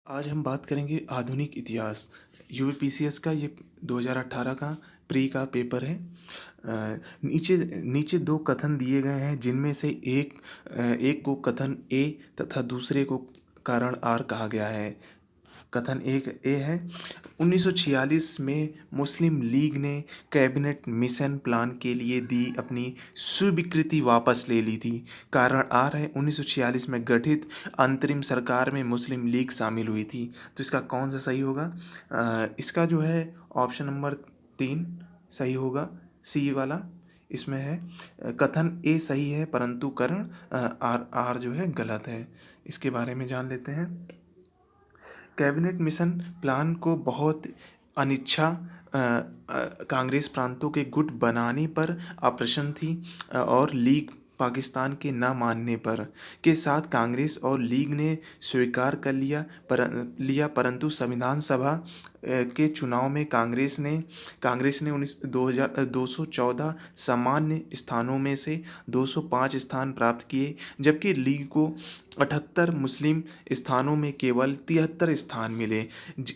आज हम बात करेंगे आधुनिक इतिहास। यूपीपीसीएस का ये 2018 का प्री का पेपर है। नीचे नीचे दो कथन दिए गए हैं, जिनमें से एक को कथन ए तथा दूसरे को कारण आर कहा गया है। कथन एक ए है, 1946 में मुस्लिम लीग ने कैबिनेट मिशन प्लान के लिए दी अपनी स्वीकृति वापस ले ली थी। कारण आर है, 1946 में गठित अंतरिम सरकार में मुस्लिम लीग शामिल हुई थी। तो इसका कौन सा सही होगा? इसका जो है ऑप्शन नंबर 3 सही होगा, सी वाला इसमें है। कथन ए सही है, परंतु करण आर आर जो है गलत है। इसके बारे में जान लेते हैं। कैबिनेट मिशन प्लान को बहुत अनिच्छा कांग्रेस प्रांतों के गुट बनाने पर अप्रसन्न थी, और लीग पाकिस्तान के न मानने पर के साथ कांग्रेस और लीग ने स्वीकार कर लिया, परंतु संविधान सभा के चुनाव में कांग्रेस ने 214 सामान्य स्थानों में से 205 स्थान प्राप्त किए, जबकि लीग को 78 मुस्लिम स्थानों में केवल 73 स्थान मिले।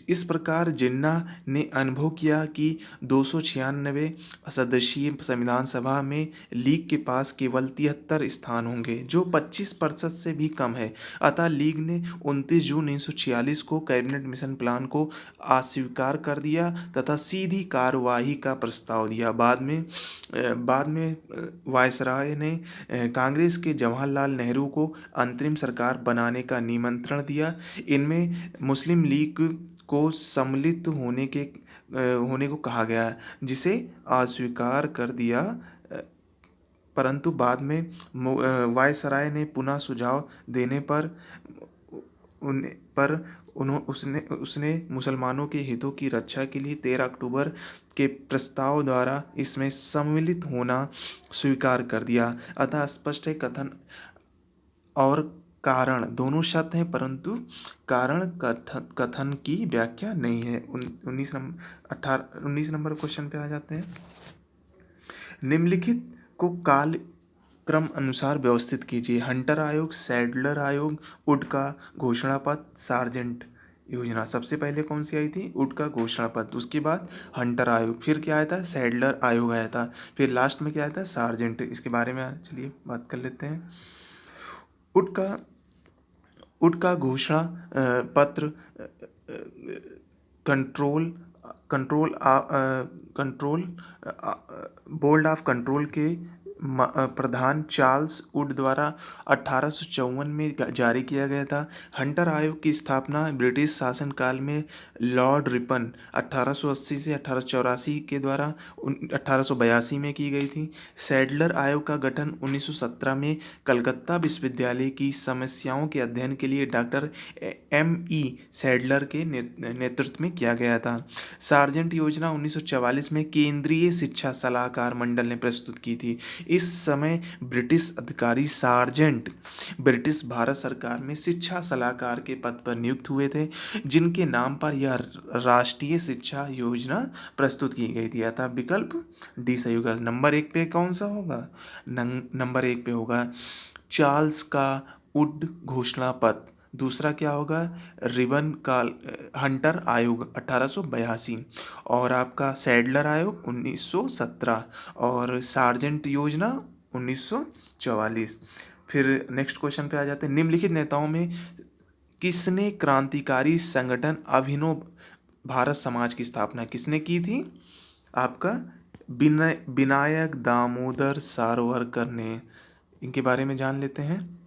इस प्रकार जिन्ना ने अनुभव किया कि 296 सदस्यीय संविधान सभा में लीग के पास केवल 73 स्थान होंगे, जो 25% से भी कम है। अतः लीग ने 29 जून 1946 को कैबिनेट मिशन प्लान को अस्वीकार कर दिया तथा सीधी कार्यवाही का प्रस्ताव दिया। बाद में वायसराय ने कांग्रेस के जवाहरलाल नेहरू को अंतरिम सरकार बनाने का निमंत्रण दिया। इनमें मुस्लिम लीग को सम्मिलित होने को कहा गया, जिसे अस्वीकार कर दिया, परंतु बाद में वायसराय ने पुनः सुझाव देने पर उसने मुसलमानों के हितों की रक्षा के लिए 13 अक्टूबर के प्रस्ताव द्वारा इसमें सम्मिलित होना स्वीकार कर दिया। अतः स्पष्ट है, कथन और कारण दोनों सत्य हैं, परंतु कारण कथन की व्याख्या नहीं है। 19 नंबर क्वेश्चन पे आ जाते हैं। निम्नलिखित को काल क्रम अनुसार व्यवस्थित कीजिए। हंटर आयोग, सैडलर आयोग, वुड का घोषणा पत्र, सार्जेंट योजना। सबसे पहले कौन सी आई थी? वुड का घोषणा पत्र, उसके बाद हंटर आयोग, फिर क्या आया था? सैडलर आयोग आया था, फिर लास्ट में क्या आया था? सार्जेंट। इसके बारे में चलिए बात कर लेते हैं। वुड का घोषणा पत्र control control control board of control के प्रधान चार्ल्स वुड द्वारा 1854 में जारी किया गया था। हंटर आयोग की स्थापना ब्रिटिश शासनकाल में लॉर्ड रिपन 1880 से 1884 के द्वारा 1882 में की गई थी। सैडलर आयोग का गठन 1917 में कलकत्ता विश्वविद्यालय की समस्याओं के अध्ययन के लिए डॉक्टर M.E. सैडलर के नेतृत्व में किया गया था। सार्जेंट योजना 1944 में केंद्रीय शिक्षा सलाहकार मंडल ने प्रस्तुत की थी। इस समय ब्रिटिश अधिकारी सार्जेंट ब्रिटिश भारत सरकार में शिक्षा सलाहकार के पद पर नियुक्त हुए थे, जिनके नाम पर यह राष्ट्रीय शिक्षा योजना प्रस्तुत की गई थी। अतः विकल्प डी सही होगा। नंबर 1 पे कौन सा होगा? नंबर 1 पे होगा चार्ल्स का वुड घोषणा पत्र। दूसरा क्या होगा? रिबन का हंटर आयोग 1882, और आपका सैडलर आयोग 1917, और सार्जेंट योजना 1944। फिर नेक्स्ट क्वेश्चन पे आ जाते हैं। निम्नलिखित नेताओं में किसने क्रांतिकारी संगठन अभिनव भारत समाज की स्थापना किसने की थी? आपका विनायक दामोदर सावरकर ने। इनके बारे में जान लेते हैं।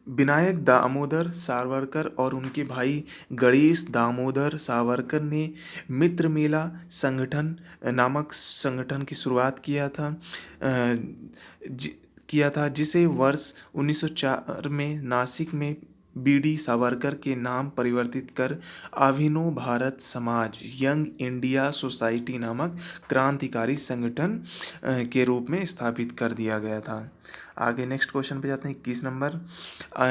विनायक दामोदर सावरकर और उनके भाई गणेश दामोदर सावरकर ने मित्र मेला संगठन नामक संगठन की शुरुआत किया था, जिसे वर्ष 1904 में नासिक में बीडी सावरकर के नाम परिवर्तित कर अभिनव भारत समाज यंग इंडिया सोसाइटी नामक क्रांतिकारी संगठन के रूप में स्थापित कर दिया गया था। आगे नेक्स्ट क्वेश्चन पे जाते हैं। 21 नंबर।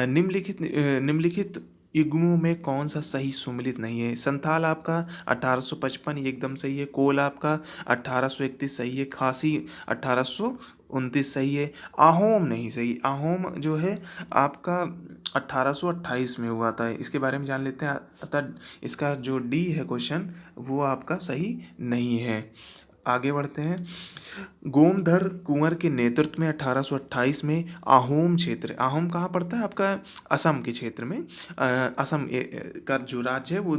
निम्नलिखित युग्मों में कौन सा सही सुमेलित नहीं है? संथाल आपका 1855 ये एकदम सही है। कोल आपका 1831 सही है। खासी 1829 सही है। आहोम नहीं सही। आहोम जो है आपका 1828 में हुआ था। इसके बारे में जान लेते हैं। अतः इसका जो डी है क्वेश्चन, वो आपका सही नहीं है। आगे बढ़ते हैं। गोमधर कुंवर के नेतृत्व में 1828 में अहोम क्षेत्र, अहोम कहाँ पड़ता है आपका, असम के क्षेत्र में, असम का जो राज्य है वो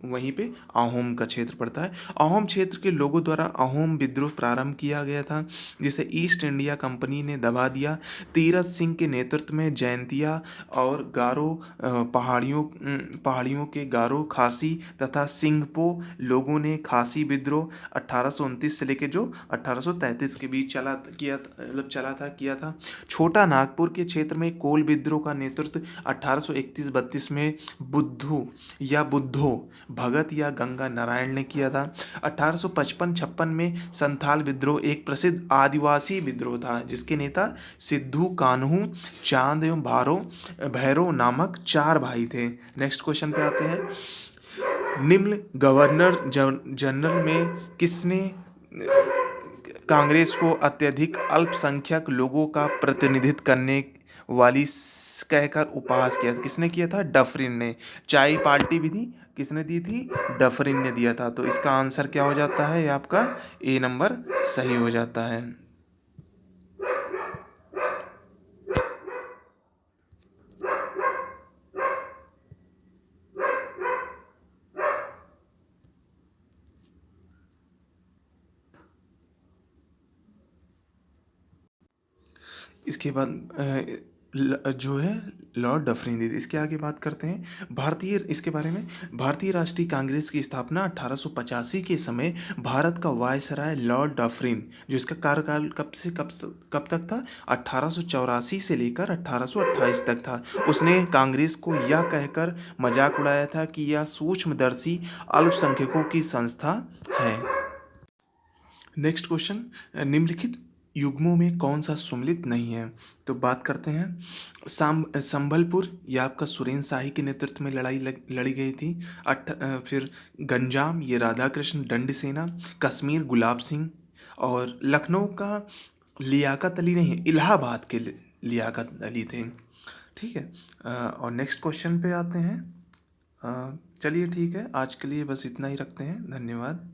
वहीं पे अहोम का क्षेत्र पड़ता है। अहोम क्षेत्र के लोगों द्वारा अहोम विद्रोह प्रारंभ किया गया था, जिसे ईस्ट इंडिया कंपनी ने दबा दिया। तीरथ सिंह के नेतृत्व में जैंतिया और गारो पहाड़ियों के गारो, खासी तथा सिंघपो लोगों ने खासी विद्रोह 1829 से लेकर जो 1833 के बीच किया था। छोटा नागपुर के क्षेत्र में कोल विद्रोह का नेतृत्व 1831-32 में बुद्धो भगत या गंगा नारायण ने किया था। 1855-56 में संथाल विद्रोह एक प्रसिद्ध आदिवासी विद्रोह था, जिसके नेता सिद्धू कान्हू, चांद एवं भैरो नामक 4 भाई थे। नेक्स्ट क्वेश्चन पे आते हैं। निम्न गवर्नर जनरल में किसने कांग्रेस को अत्यधिक अल्पसंख्यक लोगों का प्रतिनिधित्व करने वाली कहकर उपहास किया था? किसने किया था? डफरिन ने। चाय पार्टी विधि किसने दी थी? डफरिन ने दिया था। तो इसका आंसर क्या हो जाता है? ये आपका ए नंबर सही हो जाता है। इसके बाद जो है लॉर्ड डफरिन दी। इसके आगे बात करते हैं इसके बारे में। भारतीय राष्ट्रीय कांग्रेस की स्थापना 1885 के समय भारत का वायसराय लॉर्ड डफरिन, जो इसका कार्यकाल कब तक था? 1884 से लेकर 1828 तक था। उसने कांग्रेस को यह कहकर मजाक उड़ाया था कि यह सूक्ष्मदर्शी अल्पसंख्यकों की संस्था है। Next question. निम्नलिखित युग्मों में कौन सा सम्मिलित नहीं है? तो बात करते हैं। संबलपुर, यह आपका सुरेंद्र शाही के नेतृत्व में लड़ी गई थी। फिर गंजाम, ये राधा कृष्ण दंड सेना। कश्मीर, गुलाब सिंह। और लखनऊ का लियाकत अली नहीं, इलाहाबाद के लियाकत अली थे। ठीक है। और नेक्स्ट क्वेश्चन पे आते हैं। चलिए ठीक है, आज के लिए बस इतना ही रखते हैं। धन्यवाद।